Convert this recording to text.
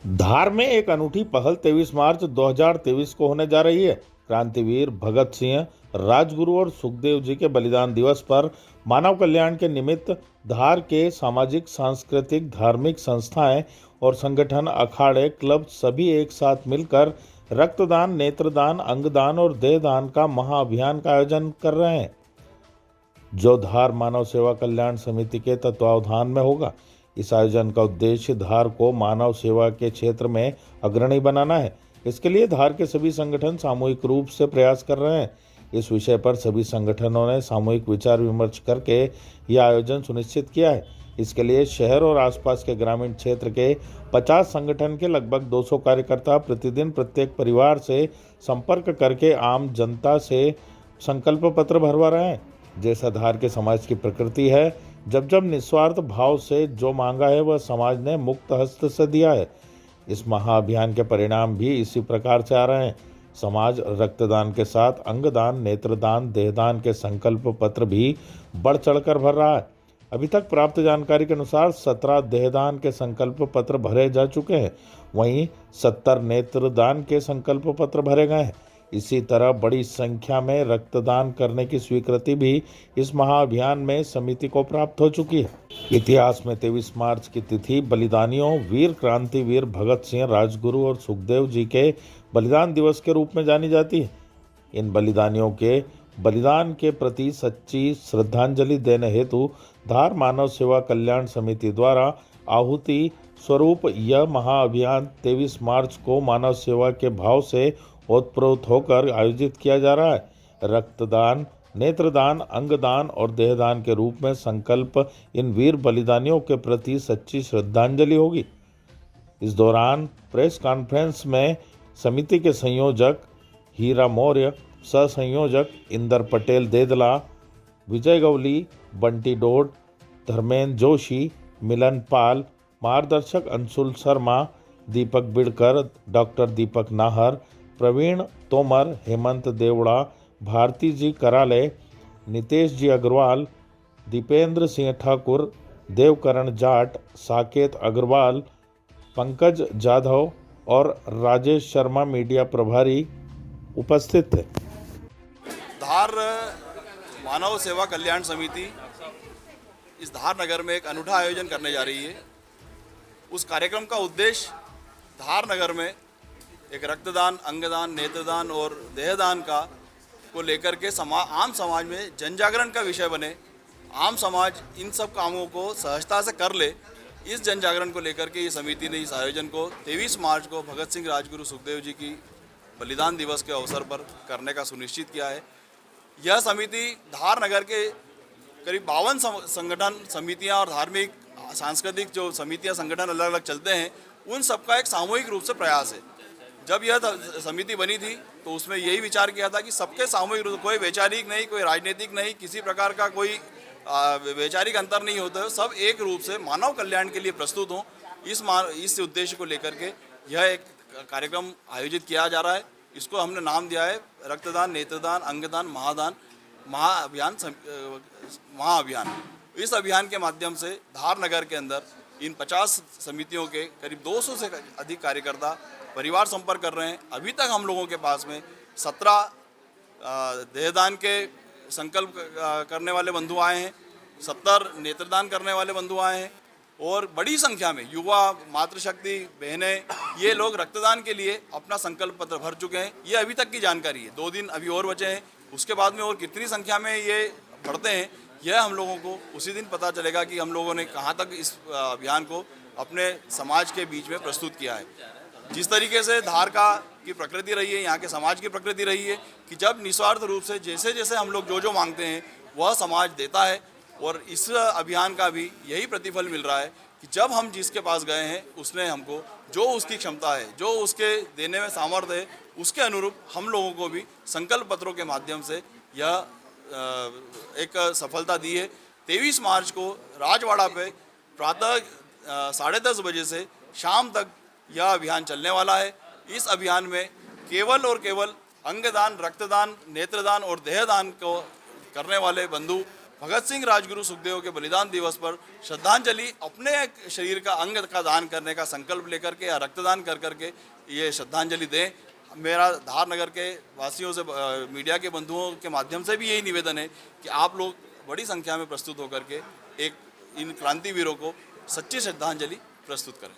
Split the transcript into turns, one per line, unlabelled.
धार में एक अनूठी पहल 23 मार्च 2023 को होने जा रही है। क्रांतिवीर भगत सिंह, राजगुरु और सुखदेव जी के बलिदान दिवस पर मानव कल्याण के निमित्त धार के सामाजिक, सांस्कृतिक, धार्मिक संस्थाएं और संगठन, अखाड़े, क्लब सभी एक साथ मिलकर रक्तदान, नेत्रदान, अंगदान और देहदान का महाअभियान का आयोजन कर रहे हैं, जो धार मानव सेवा कल्याण समिति के तत्वावधान में होगा। इस आयोजन का उद्देश्य धार को मानव सेवा के क्षेत्र में अग्रणी बनाना है। इसके लिए धार के सभी संगठन सामूहिक रूप से प्रयास कर रहे हैं। इस विषय पर सभी संगठनों ने सामूहिक विचार विमर्श करके यह आयोजन सुनिश्चित किया है। इसके लिए शहर और आसपास के ग्रामीण क्षेत्र के 50 संगठन के लगभग 200 कार्यकर्ता प्रतिदिन प्रत्येक परिवार से संपर्क करके आम जनता से संकल्प पत्र भरवा रहे हैं। जैसा धार के समाज की प्रकृति है, जब जब निस्वार्थ भाव से जो मांगा है वह समाज ने मुक्त हस्त से दिया है। इस महाअभियान के परिणाम भी इसी प्रकार से आ रहे हैं। समाज रक्तदान के साथ अंगदान, नेत्रदान, देहदान के संकल्प पत्र भी बढ़ चढ़कर भर रहा है। अभी तक प्राप्त जानकारी के अनुसार 17 देहदान के संकल्प पत्र भरे जा चुके हैं, वहीं 70 नेत्रदान के संकल्प पत्र भरे गए हैं। इसी तरह बड़ी संख्या में रक्तदान करने की स्वीकृति भी इस महाअभियान में समिति को प्राप्त हो चुकी है। इतिहास में 23 मार्च की तिथि बलिदानियों, वीर क्रांतिवीर भगत सिंह, राजगुरु और सुखदेव जी के बलिदान दिवस के रूप में जानी जाती है। इन बलिदानियों के बलिदान के प्रति सच्ची श्रद्धांजलि देने हेतु धार मानव सेवा कल्याण समिति द्वारा आहुति स्वरूप यह महाअभियान 23 मार्च को मानव सेवा के भाव से ओतप्रोत होकर आयोजित किया जा रहा है। रक्तदान, नेत्रदान, अंगदान और देहदान के रूप में संकल्प इन वीर बलिदानियों के प्रति सच्ची श्रद्धांजलि होगी। इस दौरान प्रेस कॉन्फ्रेंस में समिति के संयोजक हीरा मौर्य, सह संयोजक इंदर पटेल देदला, विजय गवली, बंटी डोड, धर्मेंद्र जोशी, मिलन पाल, मार्गदर्शक अंशुल शर्मा, दीपक बिड़कर, डॉक्टर दीपक नाहर, प्रवीण तोमर, हेमंत देवड़ा, भारती जी कराले, नितेश जी अग्रवाल, दीपेंद्र सिंह ठाकुर, देवकरण जाट, साकेत अग्रवाल, पंकज जाधव और राजेश शर्मा मीडिया प्रभारी उपस्थित थे।
धार मानव सेवा कल्याण समिति इस धार नगर में एक अनूठा आयोजन करने जा रही है। उस कार्यक्रम का उद्देश्य धार नगर में एक रक्तदान, अंगदान, नेत्रदान और देहदान का को लेकर के आम समाज में जन जागरण का विषय बने, आम समाज इन सब कामों को सहजता से कर ले। इस जन जागरण को लेकर के ये समिति ने इस आयोजन को 23 मार्च को भगत सिंह, राजगुरु, सुखदेव जी की बलिदान दिवस के अवसर पर करने का सुनिश्चित किया है। यह समिति धार नगर के करीब 52 संगठन, समितियां और धार्मिक, सांस्कृतिक जो समितियां, संगठन अलग अलग चलते हैं, उन सबका एक सामूहिक रूप से प्रयास है। जब यह समिति बनी थी तो उसमें यही विचार किया था कि सबके सामूहिक रूप, कोई वैचारिक नहीं, कोई राजनीतिक नहीं, किसी प्रकार का कोई वैचारिक अंतर नहीं होता है, सब एक रूप से मानव कल्याण के लिए प्रस्तुत हों। इस उद्देश्य को लेकर के यह एक कार्यक्रम आयोजित किया जा रहा है। इसको हमने नाम दिया है रक्तदान, नेत्रदान, अंगदान, महाअभियान। इस अभियान के माध्यम से धार नगर के अंदर इन 50 समितियों के करीब 200 से अधिक कार्यकर्ता परिवार संपर्क कर रहे हैं। अभी तक हम लोगों के पास में 17 देहदान के संकल्प करने वाले बंधु आए हैं, 70 नेत्रदान करने वाले बंधु आए हैं और बड़ी संख्या में युवा, मातृशक्ति, बहनें, ये लोग रक्तदान के लिए अपना संकल्प पत्र भर चुके हैं। ये अभी तक की जानकारी है। 2 दिन अभी और बचे हैं, उसके बाद में और कितनी संख्या में ये बढ़ते हैं यह हम लोगों को उसी दिन पता चलेगा कि हम लोगों ने कहाँ तक इस अभियान को अपने समाज के बीच में प्रस्तुत किया है। जिस तरीके से धार की प्रकृति रही है, यहाँ के समाज की प्रकृति रही है कि जब निस्वार्थ रूप से जैसे जैसे हम लोग जो मांगते हैं वह समाज देता है। और इस अभियान का भी यही प्रतिफल मिल रहा है कि जब हम जिसके पास गए हैं उसने हमको जो उसकी क्षमता है, जो उसके देने में सामर्थ्य है, उसके अनुरूप हम लोगों को भी संकल्प पत्रों के माध्यम से यह एक सफलता दी है। 23 मार्च को राजवाड़ा पे प्रातः 10:30 बजे से शाम तक यह अभियान चलने वाला है। इस अभियान में केवल और केवल अंगदान, रक्तदान, नेत्रदान और देहदान को करने वाले बंधु भगत सिंह राजगुरु सुखदेव के बलिदान दिवस पर श्रद्धांजलि अपने शरीर का अंग का दान करने का संकल्प लेकर के या रक्तदान कर करके ये श्रद्धांजलि दें। मेरा धार नगर के वासियों से मीडिया के बंधुओं के माध्यम से भी यही निवेदन है कि आप लोग बड़ी संख्या में प्रस्तुत होकर के एक इन क्रांतिवीरों को सच्ची श्रद्धांजलि प्रस्तुत करें।